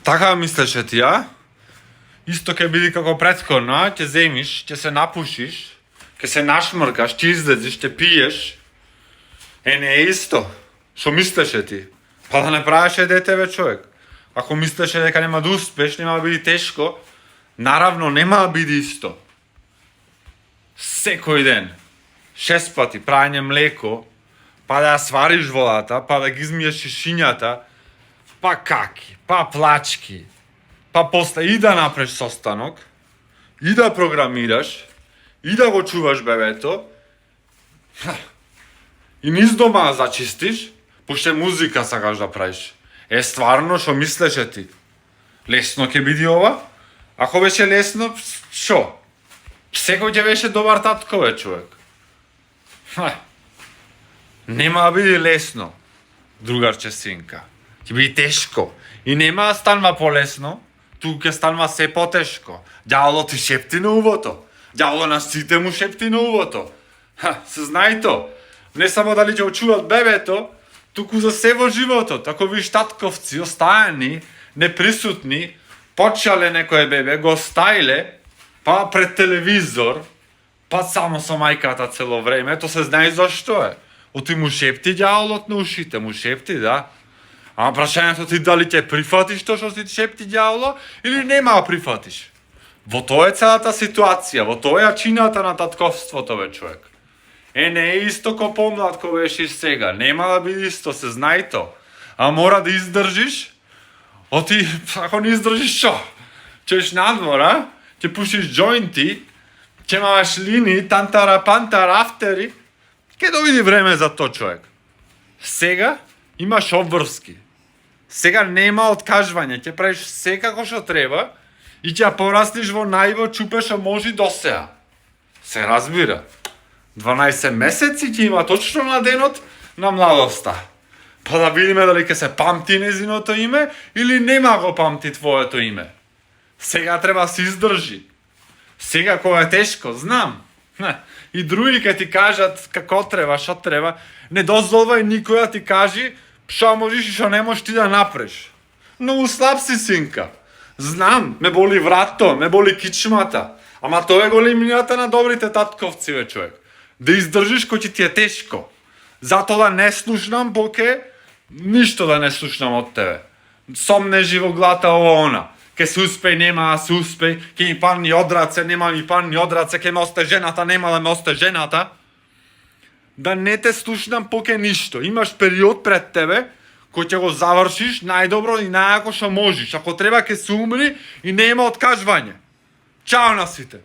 Така мислеше ти, а? Исто ќе биде како претходно, а? Ќе земиш, ќе се напушиш, ќе се нашмркаш, ќе излезиш, ќе пиеш. Не е исто. Што мислеше ти? Па да не правеше дете, бе, човек. Ако мислеше дека нема да успеш, нема да биде тешко, наравно нема да биде исто. Секој ден, 6 пати прање млеко, па да ја свариш водата, па да ги измиеш шишињата, па каки, па плачки, па после и да направиш состанок, и да програмираш, и да го чуваш бебето, и низ дома зачистиш, пошто музика сакаш да правиш. Стварно, што мислеше ти? Лесно ќе биде ова? Ако беше лесно, шо? Секој ќе беше добар татко, бе, човек. Нема да биде лесно, другарче синка. Ќе биде тешко. И нема да станва полесно, туку ќе станва се потешко. Ѓаволот ти шепти на увото. Ѓаволот на сите му шепти на увото. Се знај то. Не само дали ќе очуват бебето, туку за се во животот. Ако виш татковци остајани, неприсутни, почале некој бебе, го оставиле, па пред телевизор, па само со мајката цело време, то се знае зашто е. Оти му шепти ѓаволот на ушите, му шепти, да. Ама прашањето ти дали ќе прифатиш тоа што ти шепти ѓаволот или нема да прифатиш. Во тоа е целата ситуација, во тоа е јачината на татковството, бе, човек. Не е исто ко помлад ко беше и сега, нема да биде исто, се знај то. А мора да издржиш, оти, ако не издржиш шо? Ќеш надвор, а? Ќе пушиш джоинти, ќе маваш линии, тантара, пантара, афтери, ќе довиди време за то, човек. Сега имаш обврски. Сега нема откажвање, ќе правиш секако што треба и ќе порасниш во најво чупеш, а може до сега. Се разбира. 12 месеци ќе има точно на денот на младоста. Па да видиме дали ќе се памти незиното име или нема го памти твоето име. Сега треба да се издржи. Сега кога е тешко, знам. И други ќе ти кажат како треба, што треба, не дозволувај никој да ти кажи што можеш и што не можеш ти да направиш. Многу слаб си, синка. Знам, ме боли врато, ме боли кичмата. Ама тоа е големината на добрите татковци, бе, човек. Да издржиш кој ќе ти е тешко. Затоа да не слушнам, боке, ништо да не слушнам од тебе. Сомне живоглата ово она. Ке се успеј, нема да се успеј, ке ми падни од раце, нема ми падни од раце, ке ме осте жената, нема да ме осте жената. Да не те слушнам поке ништо. Имаш период пред тебе, кој ќе го завршиш најдобро и најако што можеш. Ако треба ке се умри и нема откажвање. Чао на сите!